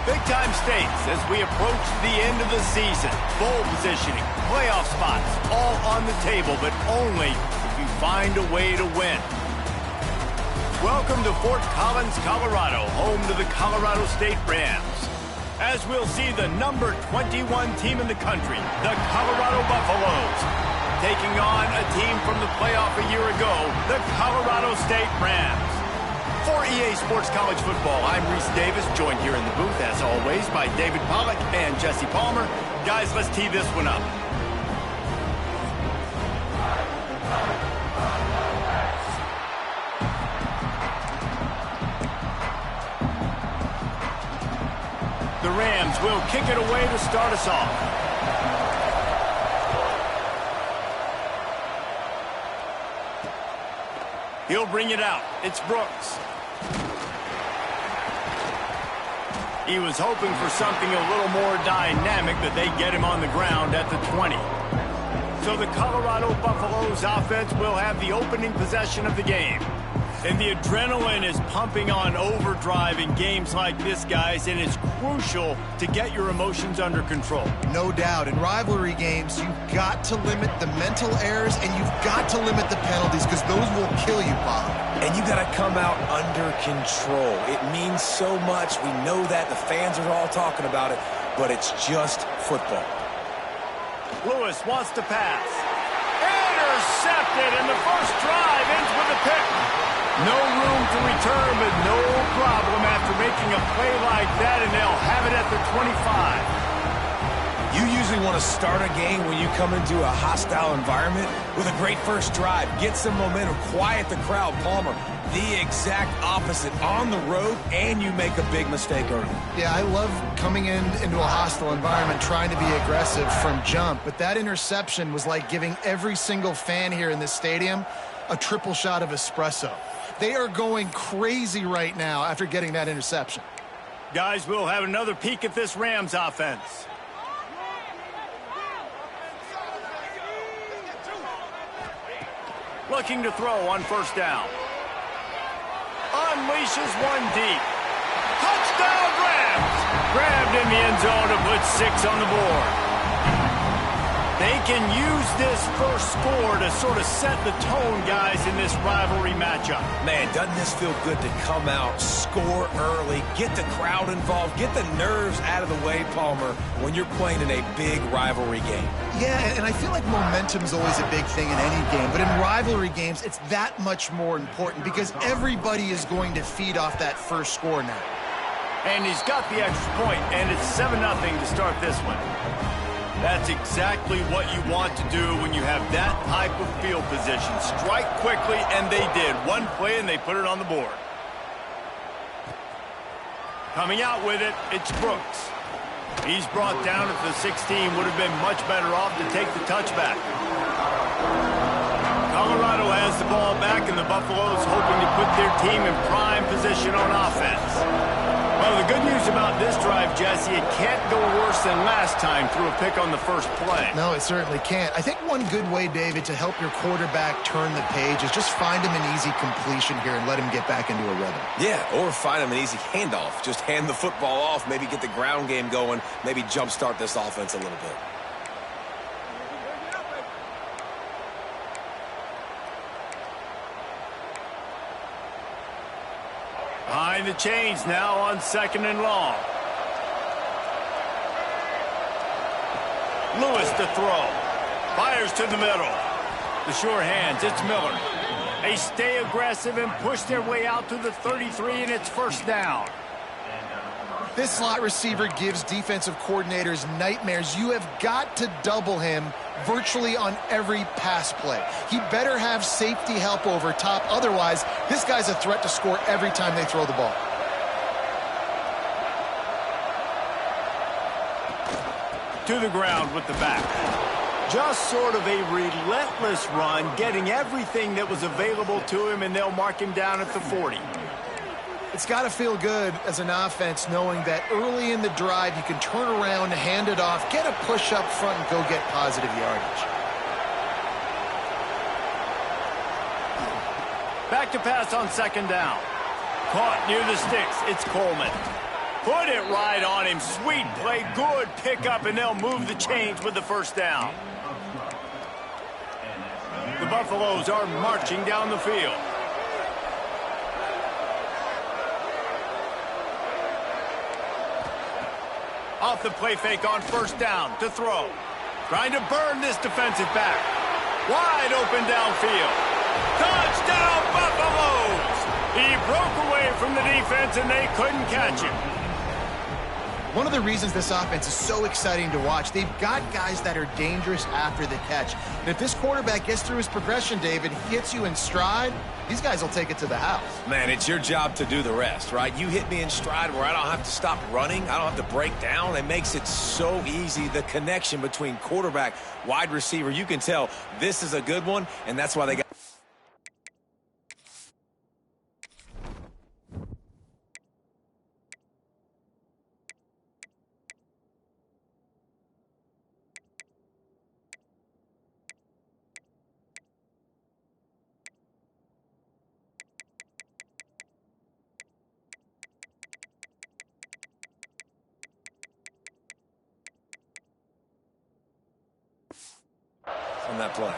Big-time stakes as we approach the end of the season. Bowl positioning, playoff spots, all on the table, but only if you find a way to win. Welcome to Fort Collins, Colorado, home to the Colorado State Rams. As we'll see the number 21 team in the country, the Colorado Buffaloes, taking on a team from the playoff a year ago, the Colorado State Rams. For EA Sports College Football, I'm Reese Davis, joined here in the booth, as always, by David Pollack and Jesse Palmer. Guys, let's tee this one up. The Rams will kick it away to start us off. He'll bring it out. It's Brooks. He was hoping for something a little more dynamic, but they get him on the ground at the 20. So the Colorado Buffaloes offense will have the opening possession of the game. And the adrenaline is pumping on overdrive in games like this, guys, and it's crucial to get your emotions under control. No doubt. In rivalry games, you've got to limit the mental errors and you've got to limit the penalties because those will kill you, Bob. And you got to come out under control. It means so much. We know that. The fans are all talking about it, but it's just football. Lewis wants to pass. Intercepted, and the first drive ends with a pick. No room to return, but no problem after making a play like that, and they'll have it at the 25. You usually want to start a game when you come into a hostile environment with a great first drive. Get some momentum, quiet the crowd. Palmer, the exact opposite. On the road, and you make a big mistake early. Yeah, I love coming into a hostile environment, trying to be aggressive from jump, but that interception was like giving every single fan here in this stadium a triple shot of espresso. They are going crazy right now after getting that interception. Guys, we'll have another peek at this Rams offense. Looking to throw on first down. Unleashes one deep. Touchdown Rams! Grabbed in the end zone to put 6 on the board. They can use this first score to sort of set the tone, guys, in this rivalry matchup. Man, doesn't this feel good to come out, score early, get the crowd involved, get the nerves out of the way, Palmer, when you're playing in a big rivalry game? Yeah, and I feel like momentum's always a big thing in any game, but in rivalry games, it's that much more important because everybody is going to feed off that first score now. And he's got the extra point, and it's 7-0 to start this one. That's exactly what you want to do when you have that type of field position. Strike quickly, and they did. One play, and they put it on the board. Coming out with it, it's Brooks. He's brought down at the 16. Would have been much better off to take the touchback. Colorado has the ball back, and the Buffaloes hoping to put their team in prime position on offense. Well, the good news about this drive, Jesse, it can't go worse than last time through a pick on the first play. No, it certainly can't. I think one good way, David, to help your quarterback turn the page is just find him an easy completion here and let him get back into a rhythm. Yeah, or find him an easy handoff. Just hand the football off, maybe get the ground game going, maybe jumpstart this offense a little bit. Behind the chains now on 2nd and long. Lewis to throw. Fires to the middle. The sure hands, it's Miller. They stay aggressive and push their way out to the 33, and it's first down. This slot receiver gives defensive coordinators nightmares. You have got to double him virtually on every pass play. He better have safety help over top. Otherwise, this guy's a threat to score every time they throw the ball. To the ground with the back. Just sort of a relentless run, getting everything that was available to him, and they'll mark him down at the 40. It's got to feel good as an offense knowing that early in the drive you can turn around, hand it off, get a push up front, and go get positive yardage. Back to pass on 2nd down. Caught near the sticks. It's Coleman. Put it right on him. Sweet play, good pickup, and they'll move the chains with the first down. The Buffaloes are marching down the field. Off the play fake on first down to throw. Trying to burn this defensive back. Wide open downfield. Touchdown, Buffaloes! He broke away from the defense and they couldn't catch him. One of the reasons this offense is so exciting to watch, they've got guys that are dangerous after the catch. And if this quarterback gets through his progression, David, he hits you in stride, these guys will take it to the house. Man, it's your job to do the rest, right? You hit me in stride where I don't have to stop running. I don't have to break down. It makes it so easy. The connection between quarterback, wide receiver, you can tell this is a good one, and that's why they got... on that play.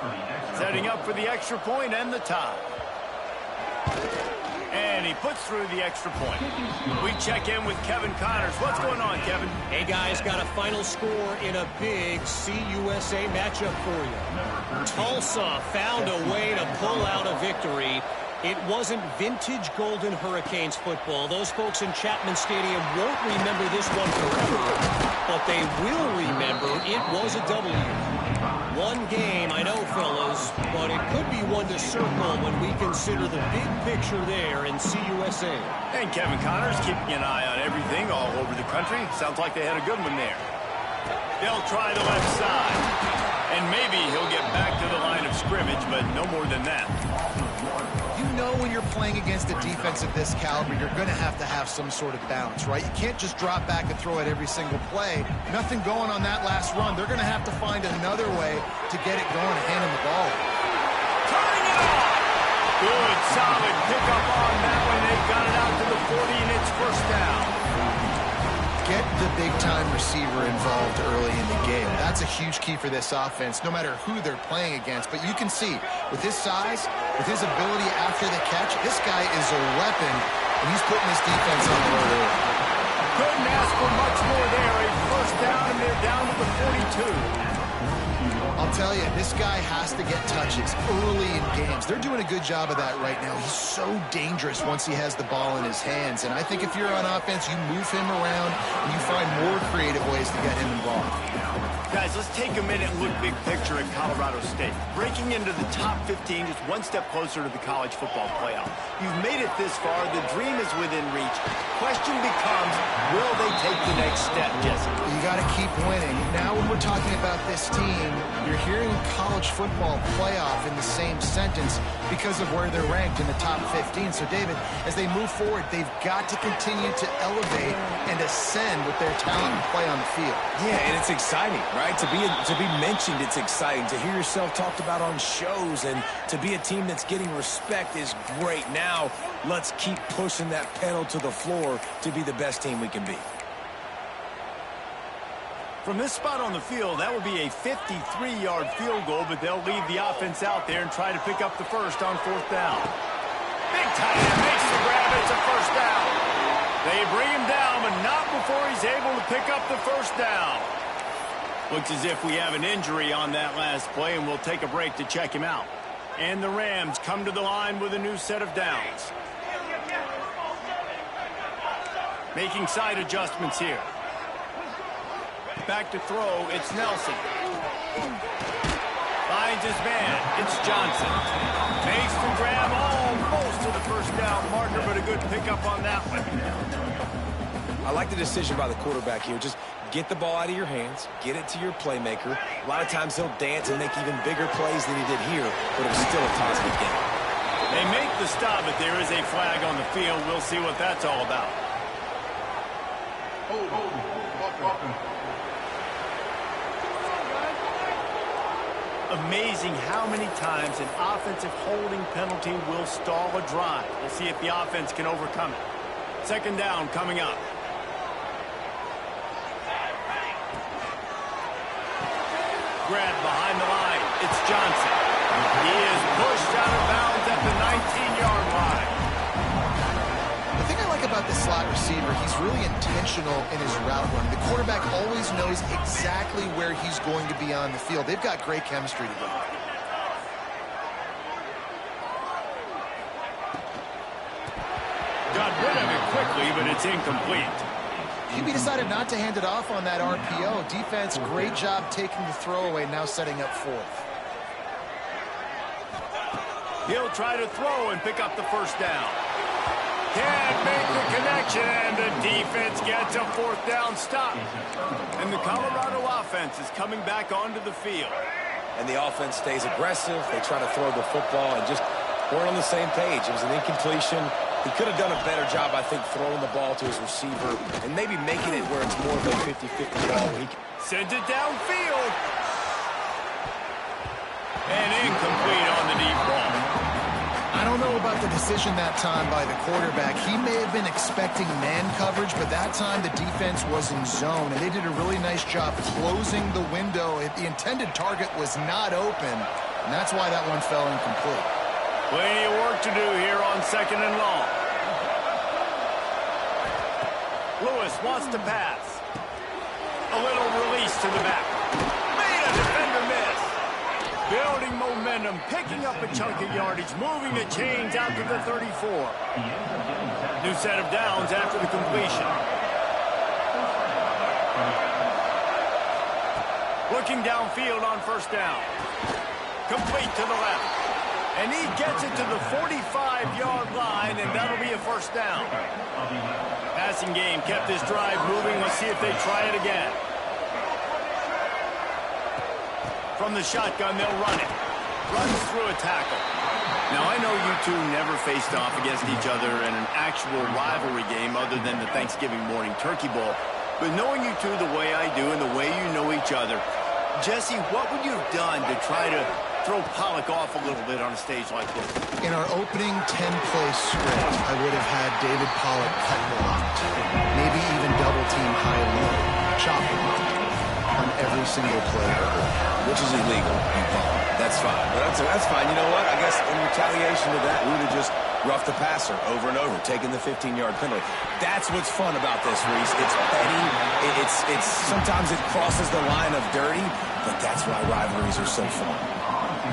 Setting up for the extra point and the tie. And he puts through the extra point. We check in with Kevin Connors. What's going on, Kevin? Hey, guys, got a final score in a big CUSA matchup for you. Tulsa found a way to pull out a victory. It wasn't vintage Golden Hurricanes football. Those folks in Chapman Stadium won't remember this one forever, but they will remember it was a W. One game, I know, fellas, but it could be one to circle when we consider the big picture there in CUSA. And Kevin Connors keeping an eye on everything all over the country. Sounds like they had a good one there. They'll try the left side. And maybe he'll get back to the line of scrimmage, but no more than that. You know when you're playing against a defense of this caliber, you're going to have some sort of balance, right? You can't just drop back and throw it every single play. Nothing going on that last run. They're going to have to find another way to get it going and hand him the ball. Turning it on! Good, solid pickup on that one. They've got it out to the 40, and it's first down. Get the big-time receiver involved early in the game. That's a huge key for this offense, no matter who they're playing against. But you can see, with his size, with his ability after the catch, this guy is a weapon, and he's putting this defense on the road early. Couldn't ask for much more there. A first down, and they're down to the 42. I'll tell you, this guy has to get touches early in games. They're doing a good job of that right now. He's so dangerous once he has the ball in his hands. And I think if you're on offense, you move him around and you find more creative ways to get him involved. Guys, let's take a minute and look big picture at Colorado State. Breaking into the top 15 is one step closer to the college football playoff. You've made it this far. The dream is within reach. Question becomes, will they take the next step, Jesse? You got to keep winning. Now when we're talking about this team, you're hearing college football playoff in the same sentence because of where they're ranked in the top 15. So, David, as they move forward, they've got to continue to elevate and ascend with their talent and play on the field. Yeah, and it's exciting, right? To be mentioned, it's exciting. To hear yourself talked about on shows and to be a team that's getting respect is great. Now, let's keep pushing that pedal to the floor to be the best team we can be. From this spot on the field, that would be a 53-yard field goal, but they'll leave the offense out there and try to pick up the first on fourth down. Big tight end makes the grab. It's a first down. They bring him down, but not before he's able to pick up the first down. Looks as if we have an injury on that last play, and we'll take a break to check him out. And the Rams come to the line with a new set of downs. Making side adjustments here. Back to throw, it's Nelson. Finds his man, it's Johnson. Makes the grab almost to the first down marker, but a good pickup on that one. I like the decision by the quarterback here. Just get the ball out of your hands, get it to your playmaker. A lot of times he'll dance and make even bigger plays than he did here, but it was still a positive game. They make the stop, but there is a flag on the field. We'll see what that's all about. Amazing how many times an offensive holding penalty will stall a drive. We'll see if the offense can overcome it. Second down coming up. grab behind the line. It's Johnson. He is pushed out of bounds at the 19-yard line. The thing I like about this slot receiver, he's really intentional in his route run. The quarterback always knows exactly where he's going to be on the field. They've got great chemistry together. Got rid of it quickly, but it's incomplete. QB decided not to hand it off on that RPO. Defense, great job taking the throwaway, now setting up fourth. He'll try to throw and pick up the first down. Can't make the connection, and the defense gets a fourth down stop. And the Colorado offense is coming back onto the field. And the offense stays aggressive. They try to throw the football and just weren't on the same page. It was an incompletion. He could have done a better job, I think, throwing the ball to his receiver and maybe making it where it's more of a 50-50 ball. Sends it downfield. And incomplete on the deep ball. I don't know about the decision that time by the quarterback. He may have been expecting man coverage, but that time the defense was in zone, and they did a really nice job closing the window. The intended target was not open, and that's why that one fell incomplete. Plenty of work to do here on 2nd and long. Lewis wants to pass. A little release to the back. Made a defender miss. Building momentum, picking up a chunk of yardage, moving the chains out to the 34. New set of downs after the completion. Looking downfield on first down. Complete to the left. And he gets it to the 45-yard line, and that'll be a first down. Passing game kept this drive moving. Let's see if they try it again. From the shotgun, they'll run it. Runs through a tackle. Now, I know you two never faced off against each other in an actual rivalry game other than the Thanksgiving morning turkey bowl. But knowing you two the way I do and the way you know each other, Jesse, what would you have done to try to throw Pollock off a little bit on a stage like this? In our opening 10-play script, I would have had David Pollock cut blocked, maybe even double-team high-low, chop blocked on every single play. Which is illegal. That's fine. But that's fine. You know what? I guess in retaliation to that, we would have just roughed the passer over and over, taking the 15-yard penalty. That's what's fun about this, Reese. It's petty. It's sometimes it crosses the line of dirty, but that's why rivalries are so fun.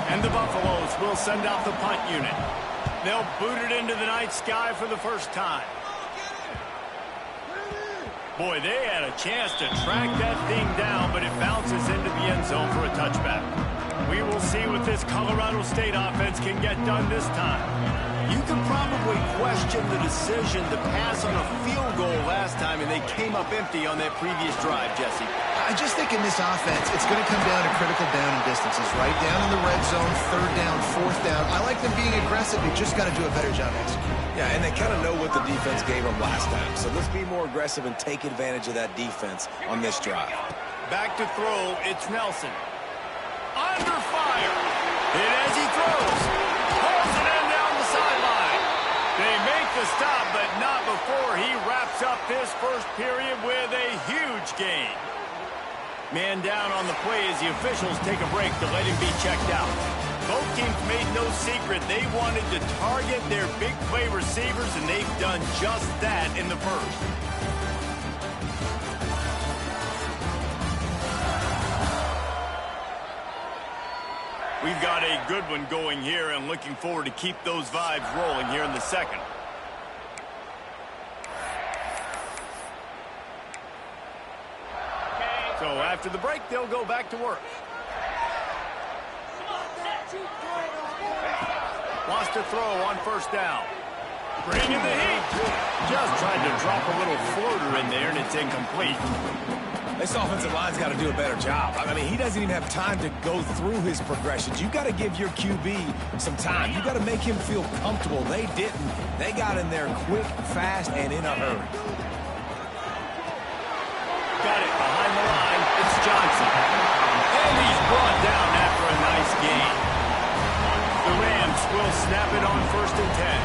And the Buffaloes will send out the punt unit. They'll boot it into the night sky for the first time. Boy, they had a chance to track that thing down, but it bounces into the end zone for a touchback. We will see what this Colorado State offense can get done this time. You can probably question the decision to pass on a field goal last time, and they came up empty on that previous drive, Jesse. I just think in this offense, it's going to come down to critical down and distances, right? Down in the red zone, third down, fourth down. I like them being aggressive. They just got to do a better job executing. Yeah, and they kind of know what the defense gave them last time. So let's be more aggressive and take advantage of that defense on this drive. Back to throw, it's Nelson. Under fire. Hit as he throws. Pulls it in down the sideline. They make the stop, but not before he wraps up this first period with a huge gain. Man down on the play as the officials take a break to let him be checked out. Both teams made no secret they wanted to target their big play receivers, and they've done just that in the first. We've got a good one going here and looking forward to keep those vibes rolling here in the second. So after the break, they'll go back to work. Wants to throw on first down. Bringing the heat. Just tried to drop a little floater in there, and it's incomplete. This offensive line's got to do a better job. I mean, he doesn't even have time to go through his progressions. You got to give your QB some time. You got to make him feel comfortable. They didn't. They got in there quick, fast, and in a hurry. Got it behind the line. It's Johnson. And he's brought down after a nice gain. The Rams will snap it on 1st and 10.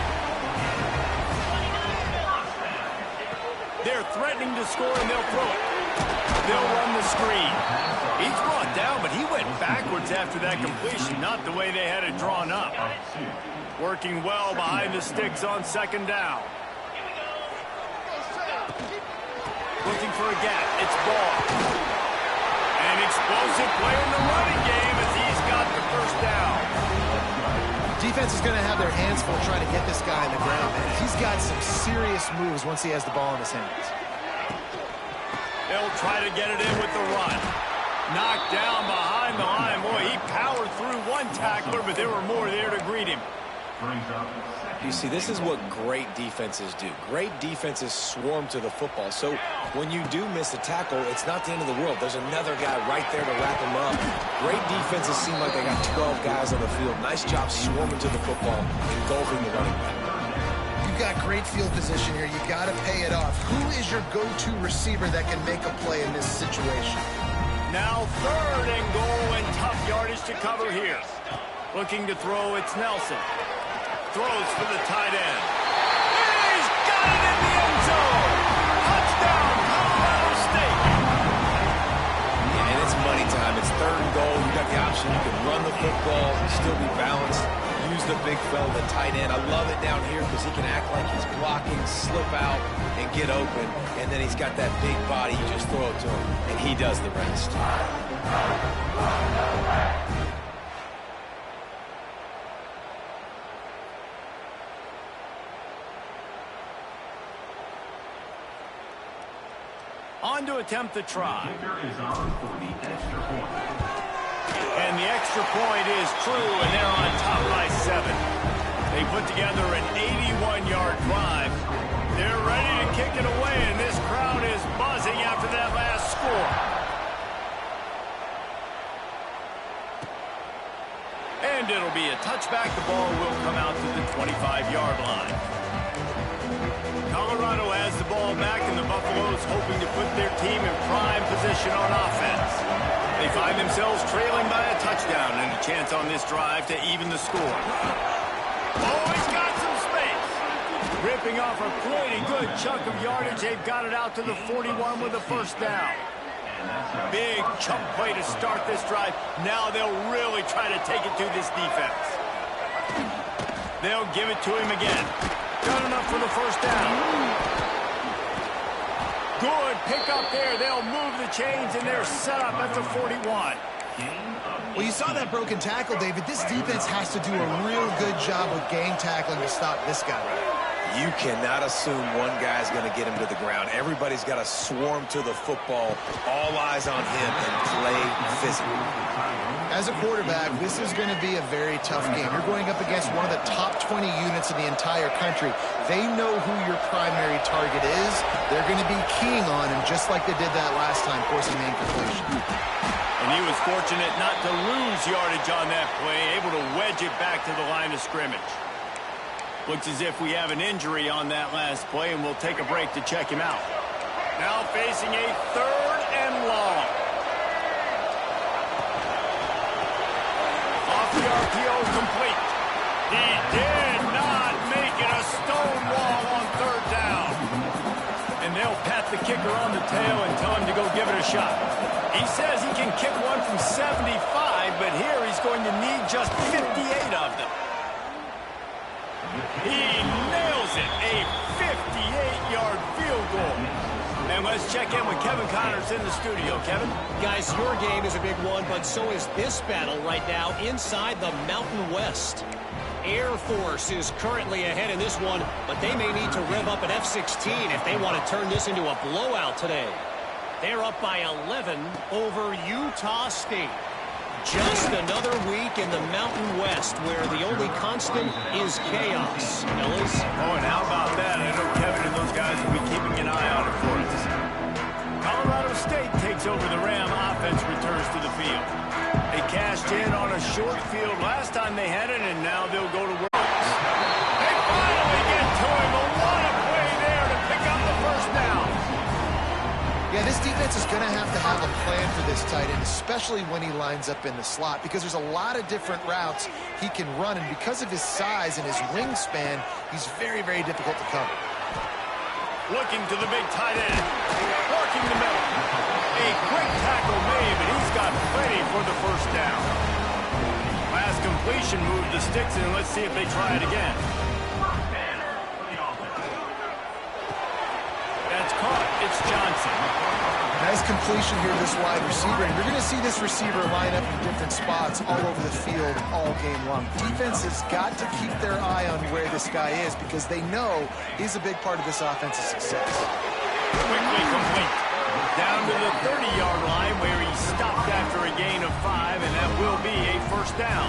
They're threatening to score, and they'll throw it. They'll run the screen. He's brought down, but he went back. backwards after that completion, not the way they had it drawn up. Working well behind the sticks on second down. Looking for a gap. It's Ball. An explosive play in the running game as he's got the first down. Defense is going to have their hands full trying to get this guy on the ground, man. He's got some serious moves once he has the ball in his hands. They'll try to get it in with the run. Knocked down behind the line. Boy, he powered through one tackler, but there were more there to greet him. You see, this is what great defenses do. Great defenses swarm to the football. So when you do miss a tackle, it's not the end of the world. There's another guy right there to wrap him up. Great defenses seem like they got 12 guys on the field. Nice job swarming to the football, engulfing the running back. You've got great field position here. You got to pay it off. Who is your go-to receiver that can make a play in this situation? Now 3rd and goal and tough yardage to cover here. Looking to throw, it's Nelson. Throws for the tight end. He's got it in the end zone. Touchdown, Colorado State. Yeah, and it's money time. It's 3rd and goal. You got the option. You can run the football, still be balanced. Use the big fella, the tight end. I love it down here because he can act like he's blocking, slip out, and get open. And then he's got that big body. You just throw it to him, and he does the rest. On to attempt the try. And the extra point is true, and they're on top by 7. They put together an 81-yard drive. They're ready to kick it away, and this crowd is buzzing after that last score. And it'll be a touchback. The ball will come out to the 25-yard line. Colorado has the ball back, and the Buffaloes hoping to put their team in prime position on offense. They find themselves trailing by a touchdown and a chance on this drive to even the score. Oh, he's got some space. Ripping off a pretty good chunk of yardage. They've got it out to the 41 with a first down. Big chunk play to start this drive. Now they'll really try to take it to this defense. They'll give it to him again. Got enough for the first down. Good pick up there. They'll move the chains, and they're set up at the 41. Well, you saw that broken tackle, David. This defense has to do a real good job with gang tackling to stop this guy. You cannot assume one guy's going to get him to the ground. Everybody's got to swarm to the football. All eyes on him and play physical. As a quarterback, this is going to be a very tough game. You're going up against one of the top 20 units in the entire country. They know who your primary target is. They're going to be keying on him just like they did that last time, forcing the incompletion. And he was fortunate not to lose yardage on that play, able to wedge it back to the line of scrimmage. Looks as if we have an injury on that last play, and we'll take a break to check him out. Now facing a 3rd and long. Off the RPO, complete. He did not make it a stone wall on 3rd down. And they'll pat the kicker on the tail and tell him to go give it a shot. He says he can kick one from 75, but here he's going to need just 58 of them. He nails it, a 58-yard field goal. And let's check in with Kevin Connors in the studio. Kevin? Guys, your game is a big one, but so is this battle right now inside the Mountain West. Air Force is currently ahead in this one, but they may need to rev up an F-16 if they want to turn this into a blowout today. They're up by 11 over Utah State. Just another week in the Mountain West where the only constant is chaos. Ellis? Oh, and how about that? I know Kevin and those guys will be keeping an eye on it for us. Colorado State takes over the Ram. Offense returns to the field. They cashed in on a short field last time they had it, and now they'll go to work. They finally get to him. But what a play there to pick up the first down. Yeah, this defense is going to have a plan for this tight end, especially when he lines up in the slot, because there's a lot of different routes he can run, and because of his size and his wingspan, he's very, very difficult to cover. Looking to the big tight end. Working the middle. A quick tackle made, but he's got plenty for the first down. Last completion moved the sticks in. Let's see if they try it again. That's caught. It's Johnson. Nice completion here to this wide receiver. And you're going to see this receiver line up in different spots all over the field all game long. Defense has got to keep their eye on where this guy is because they know he's a big part of this offensive success. Quickly complete. Down to the 30-yard line where he stopped after a gain of 5, and that will be a first down.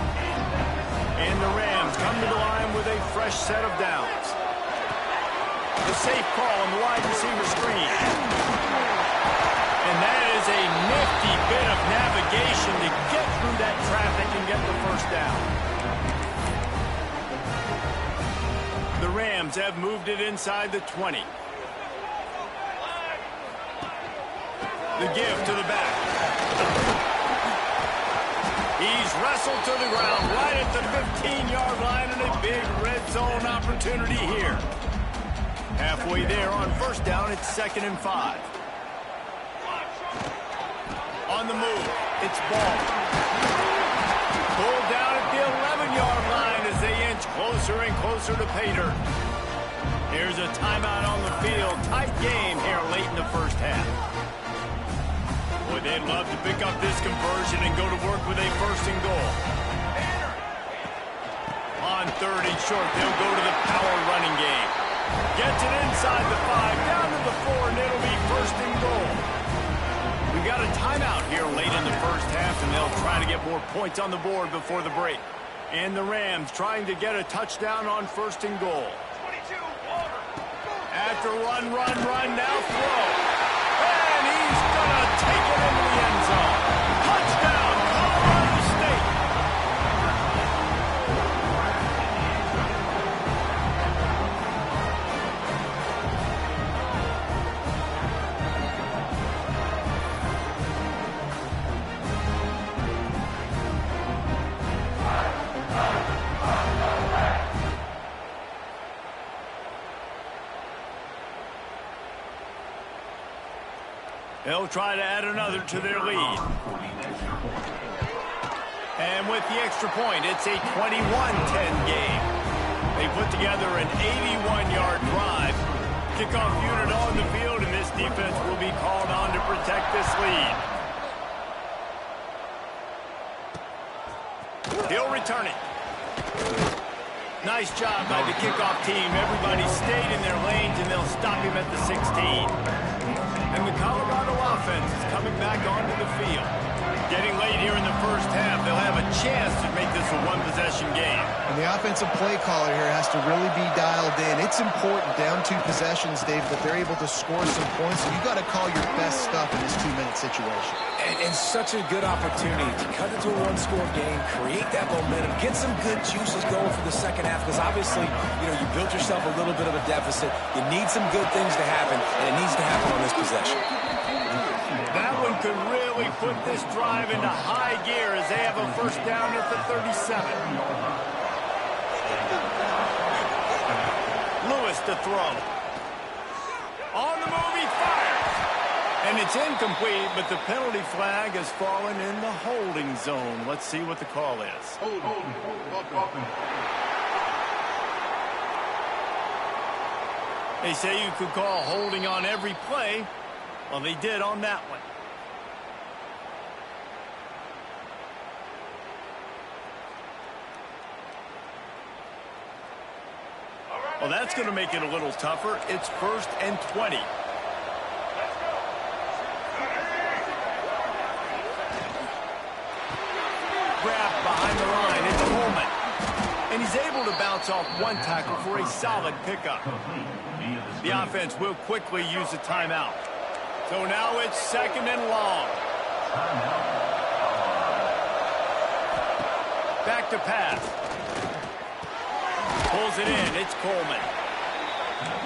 And the Rams come to the line with a fresh set of downs. The safe call on the wide receiver screen. And that is a nifty bit of navigation to get through that traffic and get the first down. The Rams have moved it inside the 20. The give to the back. He's wrestled to the ground right at the 15-yard line and a big red zone opportunity here. Halfway there on first down, it's 2nd and 5. On the move, it's Ball. Pulled down at the 11-yard line as they inch closer and closer to pay dirt. Here's a timeout on the field. Tight game here late in the first half. Boy, they'd love to pick up this conversion and go to work with a 1st and goal. On 3rd and short, they'll go to the power running game. Gets it inside the 5, down to the 4, and it'll be 1st and goal. We got a timeout here late in the first half, and they'll try to get more points on the board before the break. And the Rams trying to get a touchdown on 1st and goal. After run, now throw. And he's going to take it into the end zone. Touchdown, Colorado State. They'll try to add another to their lead. And with the extra point, it's a 21-10 game. They put together an 81-yard drive. Kickoff unit on the field, and this defense will be called on to protect this lead. He'll return it. Nice job by the kickoff team. Everybody stayed in their lanes, and they'll stop him at the 16. And the Colorado offense is coming back onto the field. Getting late here in the first half, they'll have a chance to make this a one-possession game. And the offensive play caller here has to really be dialed in. It's important down 2 possessions, Dave, that they're able to score some points. And you got to call your best stuff in this 2-minute situation. And such a good opportunity to cut it to a 1-score game, create that momentum, get some good juices going for the second half. Because obviously, you built yourself a little bit of a deficit. You need some good things to happen, and it needs to happen on this possession. That one could really put this drive into high gear as they have a first down at the 37. Lewis to throw. On the move, he fires. And it's incomplete, but the penalty flag has fallen in the holding zone. Let's see what the call is. They say you could call holding on every play. Well, they did on that one. Well, that's going to make it a little tougher. It's 1st and 20. Grabbed behind the line. It's Coleman. And he's able to bounce off one tackle for a solid pickup. The offense will quickly use a timeout. So now it's 2nd and long. Back to pass. Pulls it in. It's Coleman.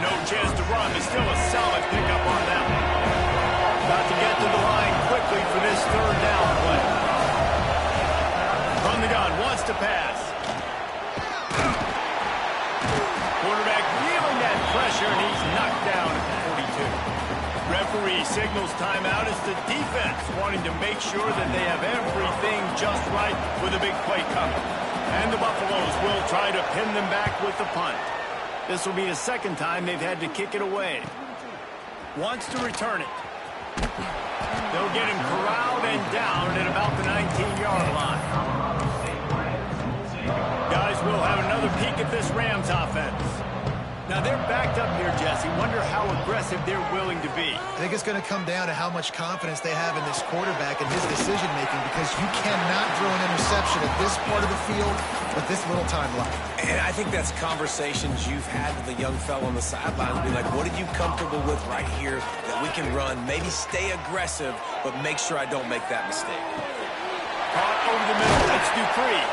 No chance to run, but still a solid pickup on that one. About to get to the line quickly for this 3rd down play. From the gun, wants to pass. Quarterback feeling that pressure, and he's knocked down at the 42. referee signals timeout. It's the defense wanting to make sure that they have everything just right with a big play coming. And the Buffaloes will try to pin them back with the punt. This will be the second time they've had to kick it away. Wants to return it. They'll get him corralled and down at about the 19-yard line. Guys, we'll have another peek at this Rams offense. Now, they're backed up here, Jesse. Wonder how aggressive they're willing to be. I think it's going to come down to how much confidence they have in this quarterback and his decision-making, because you cannot throw an interception at this part of the field with this little time left. And I think that's conversations you've had with the young fellow on the sidelines. Be like, what are you comfortable with right here that we can run? Maybe stay aggressive, but make sure I don't make that mistake. Caught over the middle. That's Dupree.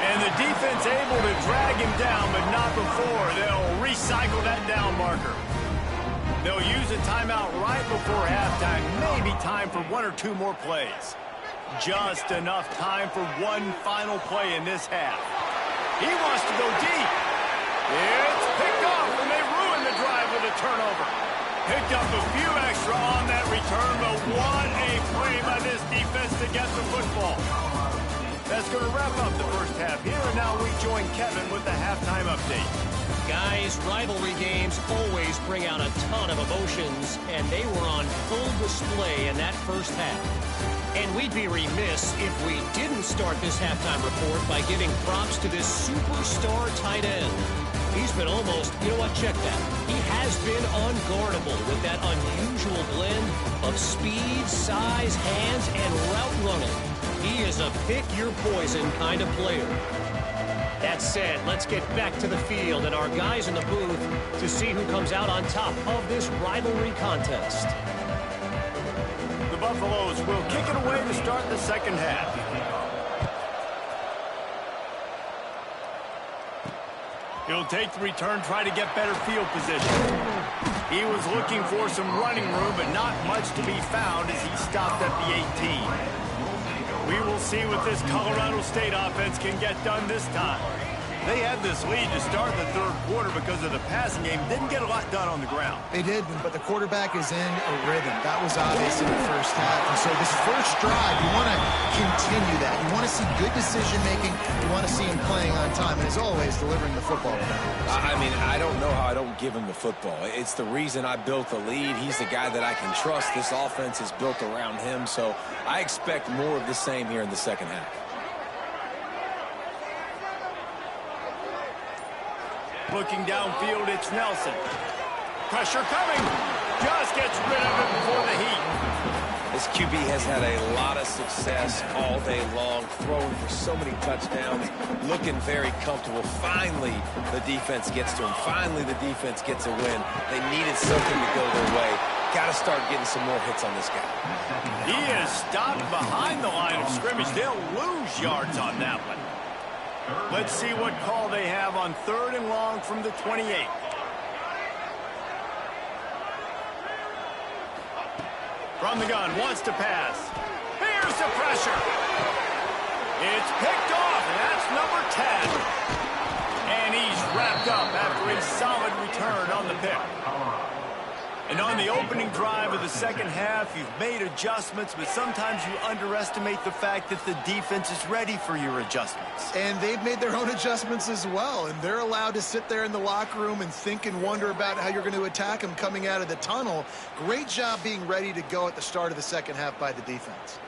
And the defense able to drag him down, but not before. They'll recycle that down marker. They'll use a timeout right before halftime. Maybe time for one or two more plays. Just enough time for one final play in this half. He wants to go deep. It's picked off, and they ruin the drive with a turnover. Picked up a few extra on that return, but what a play by this defense to get the football. That's going to wrap up the first half here, and now we join Kevin with the halftime update. Guys, rivalry games always bring out a ton of emotions, and they were on full display in that first half. And we'd be remiss if we didn't start this halftime report by giving props to this superstar tight end. He's been almost, you know what, check that. He has been unguardable with that unusual blend of speed, size, hands, and route running. He is a pick-your-poison kind of player. That said, let's get back to the field and our guys in the booth to see who comes out on top of this rivalry contest. The Buffaloes will kick it away to start the second half. He'll take the return, try to get better field position. He was looking for some running room, but not much to be found as he stopped at the 18. We will see what this Colorado State offense can get done this time. They had this lead to start the third quarter because of the passing game. Didn't get a lot done on the ground. They did, but the quarterback is in a rhythm. That was obvious in the first half. And so this first drive, you want to continue that. You want to see good decision-making. You want to see him playing on time. And as always, delivering the football. I mean, I don't know how I don't give him the football. It's the reason I built the lead. He's the guy that I can trust. This offense is built around him. So I expect more of the same here in the second half. Looking downfield, it's Nelson. Pressure coming. Just gets rid of it before the heat. This QB has had a lot of success all day long, throwing for so many touchdowns, looking very comfortable. Finally, the defense gets to him. Finally, the defense gets a win. They needed something to go their way. Got to start getting some more hits on this guy. He is stopped behind the line of scrimmage. They'll lose yards on that one. Let's see what call they have on 3rd and long from the 28. From the gun, wants to pass. Here's the pressure. It's picked off, and that's number 10. And he's wrapped up after a solid return on the pick. And on the opening drive of the second half, you've made adjustments, but sometimes you underestimate the fact that the defense is ready for your adjustments. And they've made their own adjustments as well, and they're allowed to sit there in the locker room and think and wonder about how you're going to attack them coming out of the tunnel. Great job being ready to go at the start of the second half by the defense.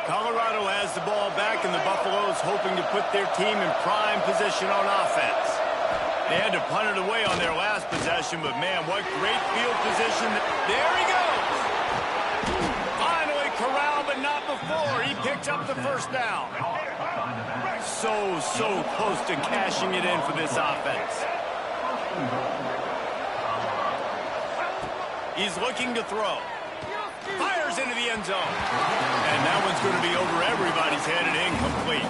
Colorado has the ball back, and the Buffaloes hoping to put their team in prime position on offense. They had to punt it away on their last possession, but man, what great field position. There he goes. Finally corralled, but not before. He picked up the first down. So close to cashing it in for this offense. He's looking to throw. Fires into the end zone. And that one's going to be over everybody's head and incomplete.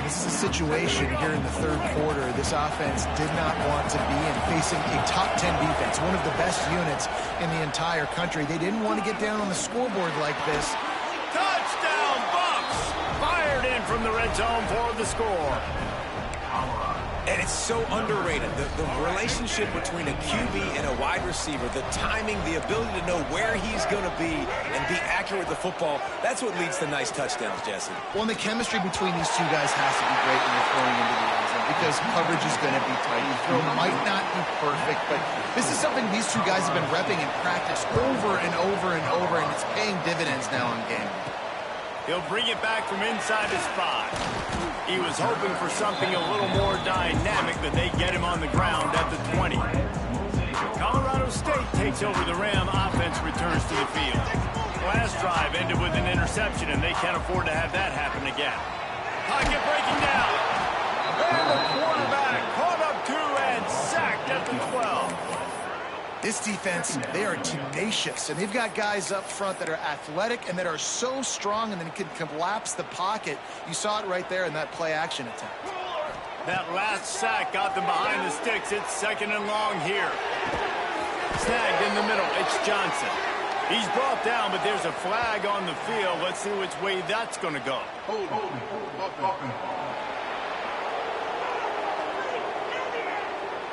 This is a situation here in the third quarter this offense did not want to be in, facing a top 10 defense, one of the best units in the entire country. They didn't want to get down on the scoreboard like this. Touchdown, Bucks! Fired in from the red zone for the score. And it's so underrated. The relationship between a QB and a wide receiver, the timing, the ability to know where he's going to be and be accurate with the football, that's what leads to nice touchdowns, Jesse. Well, and the chemistry between these two guys has to be great when you're throwing into the end zone because coverage is going to be tight. The throw might not be perfect, but this is something these two guys have been repping in practice over and over and over, and it's paying dividends now on game. He'll bring it back from inside his 5. He was hoping for something a little more dynamic, but they get him on the ground at the 20. Colorado State takes over the Ram. Offense returns to the field. Last drive ended with an interception, and they can't afford to have that happen again. Pocket breaking down. And the quarterback caught up 2 and sacked at the 12. This defense, they are tenacious, and they've got guys up front that are athletic and that are so strong and then can collapse the pocket. You saw it right there in that play-action attempt. That last sack got them behind the sticks. It's 2nd and long here. Snagged in the middle. It's Johnson. He's brought down, but there's a flag on the field. Let's see which way that's going to go.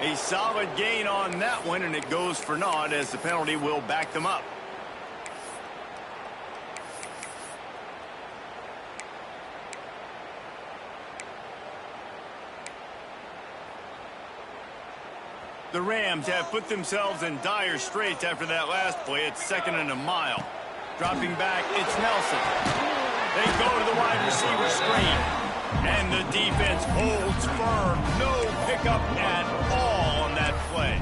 A solid gain on that one, and it goes for naught as the penalty will back them up. The Rams have put themselves in dire straits after that last play. It's 2nd and a mile. Dropping back, it's Nelson. They go to the wide receiver screen. And the defense holds firm. No pickup at all on that play.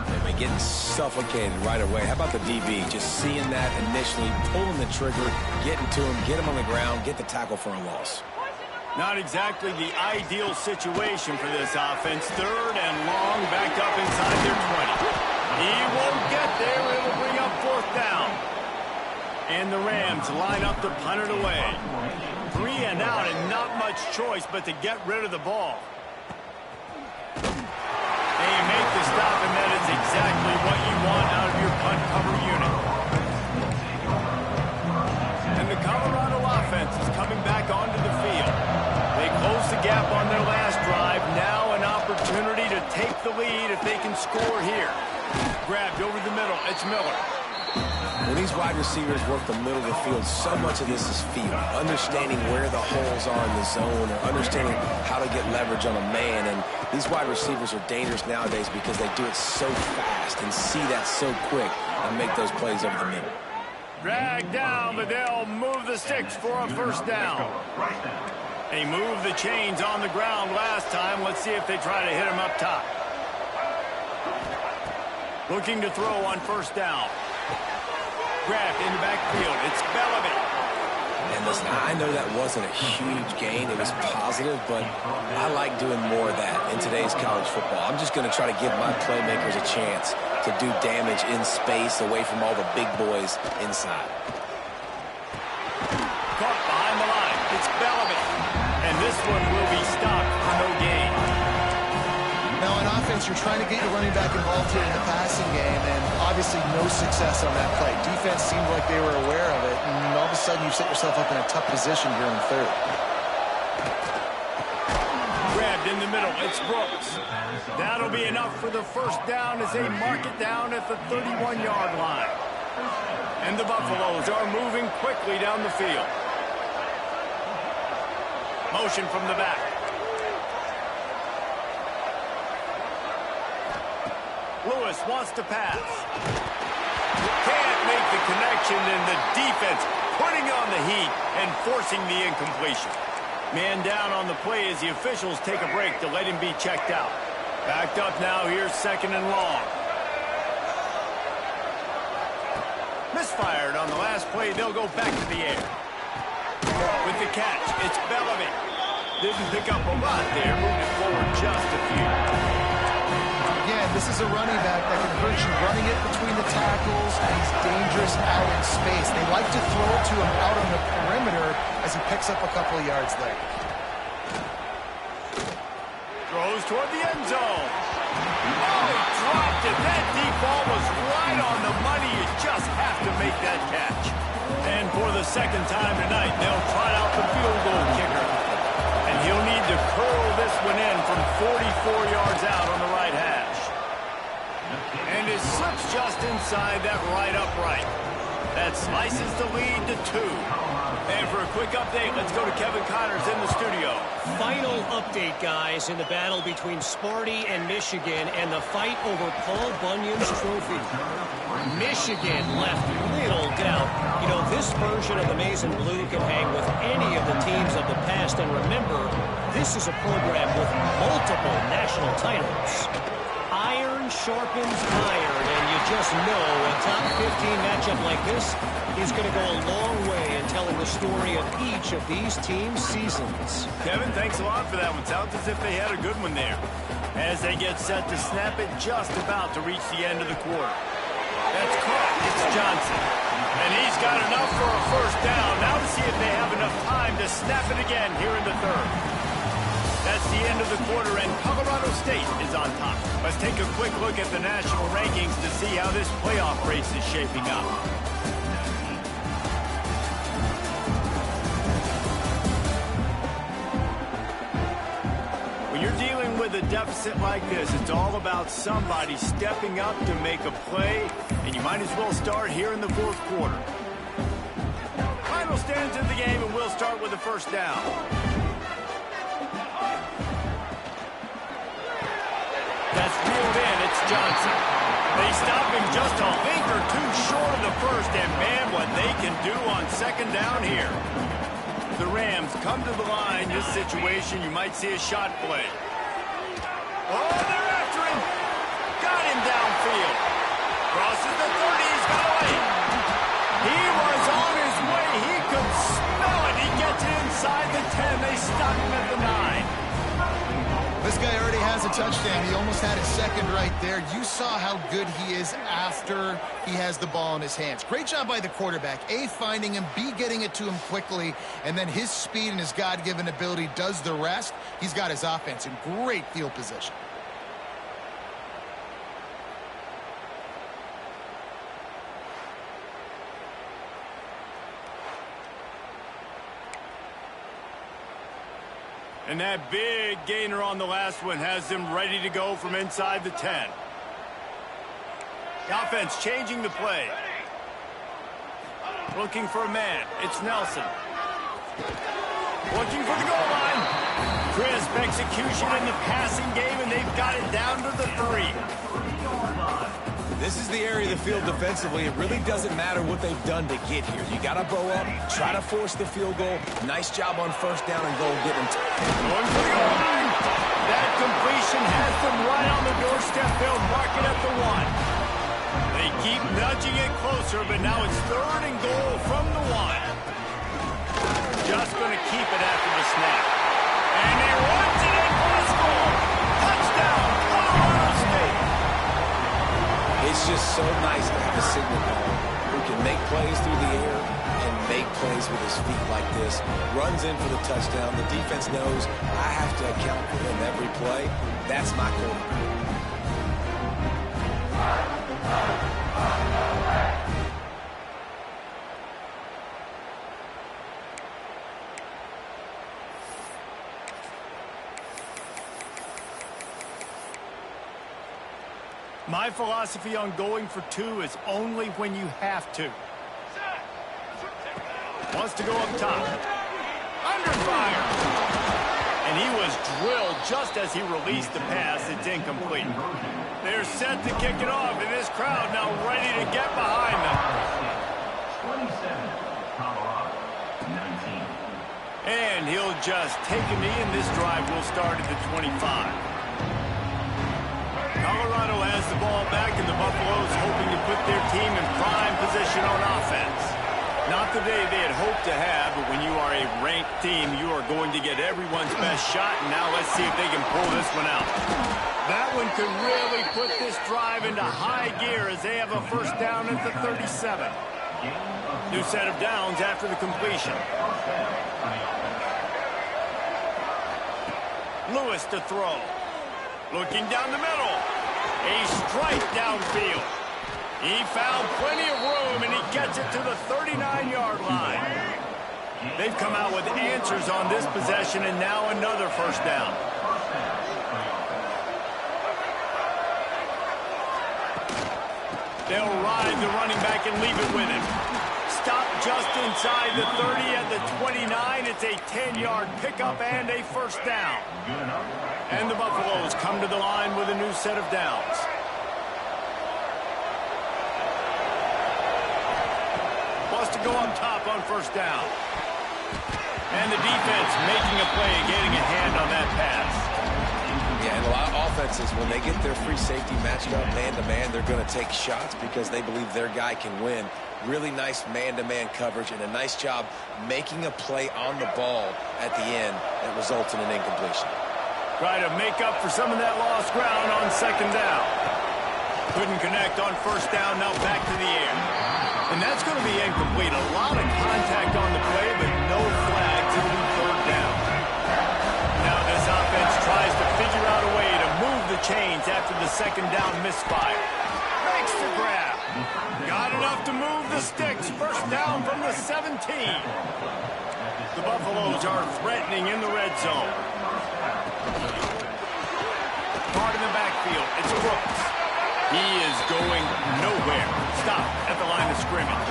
They've been getting suffocated right away. How about the DB? Just seeing that initially, pulling the trigger, getting to him, get him on the ground, get the tackle for a loss. Not exactly the ideal situation for this offense. 3rd and long, backed up inside their 20. He won't get there. It'll bring up 4th down. And the Rams line up to punt it away. 3 and out, and not much choice but to get rid of the ball. They make the stop, and that is exactly what you want out of your punt cover unit. And the Colorado offense is coming back onto the field. They close the gap on their last drive. Now an opportunity to take the lead if they can score here. Grabbed over the middle. It's Miller. When these wide receivers work the middle of the field, so much of this is feel. Understanding where the holes are in the zone or understanding how to get leverage on a man. And these wide receivers are dangerous nowadays because they do it so fast and see that so quick and make those plays over the middle. Dragged down, but they'll move the sticks for a 1st down. They moved the chains on the ground last time. Let's see if they try to hit him up top. Looking to throw on 1st down. Grabbed in the backfield. It's Bellamy. And listen, I know that wasn't a huge gain. It was positive, but I like doing more of that in today's college football. I'm just going to try to give my playmakers a chance to do damage in space away from all the big boys inside. Caught behind the line. It's Bellamy. And this one will be stopped for no gain. Now, on offense, you're trying to get your running back involved here in the passing game, and obviously no success on that play. Defense seemed like they were aware of it, and all of a sudden you set yourself up in a tough position here in 3rd. Grabbed in the middle. It's Brooks. That'll be enough for the 1st down as they mark it down at the 31-yard line. And the Buffaloes are moving quickly down the field. Motion from the back. Lewis wants to pass. Can't make the connection, and the defense putting on the heat and forcing the incompletion. Man down on the play as the officials take a break to let him be checked out. Backed up now, here's 2nd and long. Misfired on the last play, they'll go back to the air. With the catch, it's Bellamy. Didn't pick up a lot there, moved it forward just a few. Again, this is a running back that can hurt you running it between the tackles, and he's dangerous out in space. They like to throw it to him out on the perimeter as he picks up a couple of yards there. Throws toward the end zone. Oh, he dropped it. That deep ball was right on the money. You just have to make that catch. And for the second time tonight, they'll try out the field goal kicker. And he'll need to curl this one in from 44 yards out on the right hash. And it slips just inside that right upright. That slices the lead to 2. And for a quick update, let's go to Kevin Connors in the studio. Final update, guys, in the battle between Sparty and Michigan and the fight over Paul Bunyan's trophy. Michigan left little doubt. You know, this version of the Maize and Blue can hang with any of the teams of the past. And remember, this is a program with multiple national titles. Iron sharpens iron, and you just know a top 15 matchup like this is going to go a long way in telling the story of each of these teams' seasons. Kevin, thanks a lot for that one. Sounds as if they had a good one there. As they get set to snap it, just about to reach the end of the quarter. That's caught. It's Johnson. And he's got enough for a first down. Now to see if they have enough time to snap it again here in the third. That's the end of the quarter, and Colorado State is on top. Let's take a quick look at the national rankings to see how this playoff race is shaping up. When you're dealing with a deficit like this, it's all about somebody stepping up to make a play, and you might as well start here in the fourth quarter. Final stands in the game, and we'll start with the first down. That's reeled in. It's Johnson. They stop him just a link or two short of the first, and man, what they can do on second down here. The Rams come to the line. This situation, you might see a shot play. Oh, they're after him. Got him downfield. Crosses the 30. He's got away. He was on his way. He could smell it. He gets it inside the 10. They stop him at the 9. This guy already has a touchdown. He almost had his second right there. You saw how good he is after he has the ball in his hands. Great job by the quarterback. A, finding him, B, getting it to him quickly, and then his speed and his God-given ability does the rest. He's got his offense in great field position. And that big gainer on the last one has them ready to go from inside the 10. The offense changing the play. Looking for a man. It's Nelson. Looking for the goal line. Crisp execution in the passing game, and they've got it down to the 3. This is the area of the field defensively. It really doesn't matter what they've done to get here. You got to bow up, try to force the field goal. Nice job on first down and goal getting going for the goal line. That completion has them right on the doorstep. They'll mark it at the 1. They keep nudging it closer, but now it's 3rd and goal from the 1. Just going to keep it after the snap. And he runs it in for a score. Touchdown, Colorado State. It's just so nice to have a signal caller who can make plays through the air and make plays with his feet like this. Runs in for the touchdown. The defense knows I have to account for him every play. That's my quarterback. My philosophy on going for 2 is only when you have to. Wants to go up top. Under fire. And he was drilled just as he released the pass. It's incomplete. They're set to kick it off, and this crowd now ready to get behind them. 27, Colorado, 19. And he'll just take a knee, and this drive will start at the 25. Colorado has the ball back, and the Buffaloes hoping to put their team in prime position on offense. Not the day they had hoped to have, but when you are a ranked team, you are going to get everyone's best shot, and now let's see if they can pull this one out. That one could really put this drive into high gear as they have a first down at the 37. New set of downs after the completion. Lewis to throw. Looking down the middle. A strike downfield. He found plenty of room, and he gets it to the 39-yard line. They've come out with answers on this possession, and now another first down. They'll ride the running back and leave it with him. Stop just inside the 30 at the 29. It's a 10-yard pickup and a first down. And the Buffaloes come to the line with a new set of downs. Wants to go up top on first down. And the defense making a play, getting a hand on that pass. Yeah, and a lot of offenses, when they get their free safety matched up man-to-man, they're going to take shots because they believe their guy can win. Really nice man-to-man coverage and a nice job making a play on the ball at the end that results in an incompletion. Try to make up for some of that lost ground on second down. Couldn't connect on first down, now back to the air. And that's going to be incomplete. A lot of contact on the play, but no flags. It'll be third down. Now this offense tries to figure out a way to move the chains after the second down misfire. Makes the grab. Got enough to move the sticks. First down from the 17. The Buffaloes are threatening in the red zone. Caught in the backfield. It's Brooks. He is going nowhere. Stop at the line of scrimmage.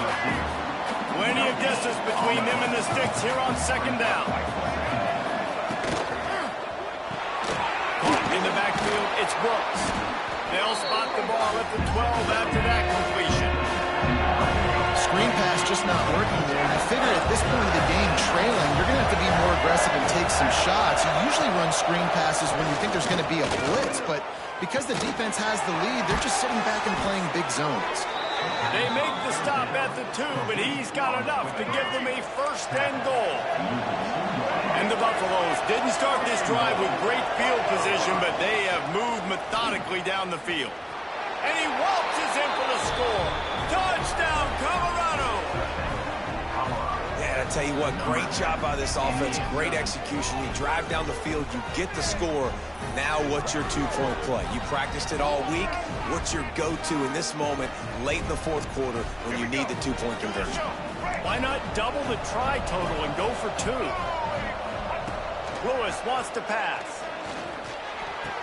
Plenty of distance between them and the sticks here on second down. Caught in the backfield, it's Brooks. They'll spot the ball at the 12 after that completion. Screen pass just not working there. And I figure at this point of the game, trailing, you're going to have to be more aggressive and take some shots. You usually run screen passes when you think there's going to be a blitz, but because the defense has the lead, they're just sitting back and playing big zones. They make the stop at the 2, but he's got enough to give them a first and goal. And the Buffaloes didn't start this drive with great field position, but they have moved methodically down the field. And he waltzes in for the score. Touchdown, Colorado! Yeah, I tell you what, great job by this offense, great execution. You drive down the field, you get the score. Now what's your two-point play? You practiced it all week. What's your go-to in this moment late in the fourth quarter when you need the two-point conversion? Why not double the try total and go for 2? Lewis wants to pass.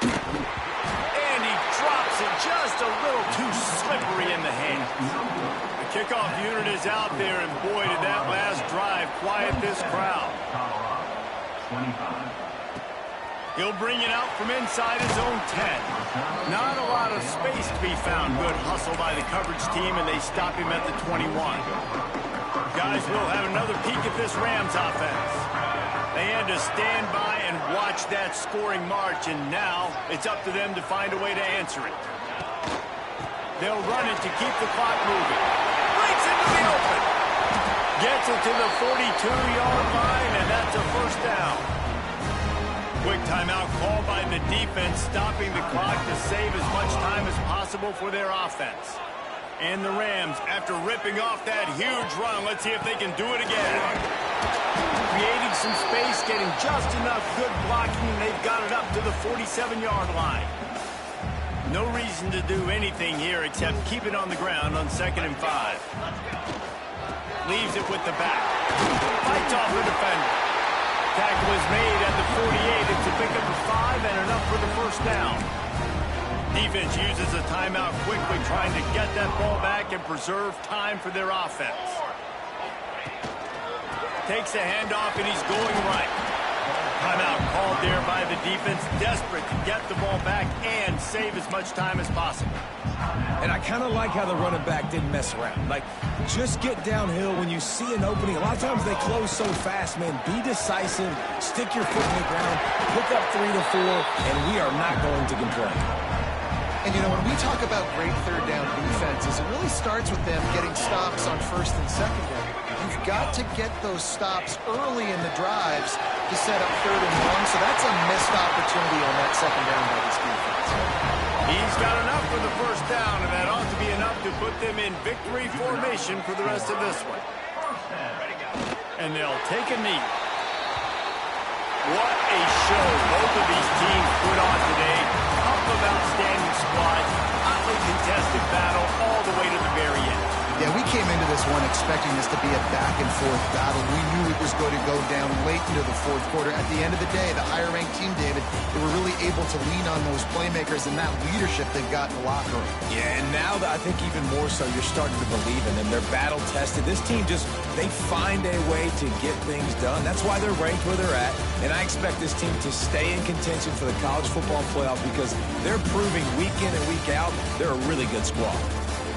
And he drops it just a little too slippery in the hands. The kickoff unit is out there, and boy, did that last drive quiet this crowd. 25. He'll bring it out from inside his own 10. Not a lot of space to be found. Good hustle by the coverage team, and they stop him at the 21. Guys, we'll have another peek at this Rams offense. They had to stand by and watch that scoring march, and now it's up to them to find a way to answer it. They'll run it to keep the clock moving. Breaks into the open. Gets it to the 42-yard line, and that's a first down. Quick timeout called by the defense, stopping the clock to save as much time as possible for their offense. And the Rams, after ripping off that huge run, let's see if they can do it again. Creating some space, getting just enough good blocking, and they've got it up to the 47-yard line. No reason to do anything here except keep it on the ground on 2nd and 5. Leaves it with the back. Fights off the defender. Tackle is made at the 48. It's a pickup of 5 and enough for the first down. Defense uses a timeout quickly, trying to get that ball back and preserve time for their offense. Takes a handoff, and he's going right. Timeout called there by the defense, desperate to get the ball back and save as much time as possible. And I kind of like how the running back didn't mess around. Like, just get downhill when you see an opening. A lot of times they close so fast, man. Be decisive, stick your foot in the ground, pick up 3 to 4, and we are not going to complain. And, you know, when we talk about great third down defenses, it really starts with them getting stops on first and second down. You've got to get those stops early in the drives to set up 3rd and 1, so that's a missed opportunity on that second down by this defense. He's got enough for the first down, and that ought to be enough to put them in victory formation for the rest of this one. And they'll take a knee. What a show both of these teams put on today. Couple of outstanding squads, hotly contested battle all the way to the one expecting this to be a back-and-forth battle. We knew it was going to go down late into the fourth quarter. At the end of the day, the higher-ranked team, David, they were really able to lean on those playmakers and that leadership they've got in the locker room. Yeah, and now that I think even more so, you're starting to believe in them. They're battle-tested. This team they find a way to get things done. That's why they're ranked where they're at, and I expect this team to stay in contention for the college football playoff because they're proving week in and week out they're a really good squad.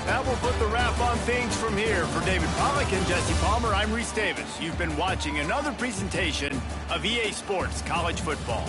That will put the wrap on things from here. For David Pollack and Jesse Palmer, I'm Reese Davis. You've been watching another presentation of EA Sports College Football.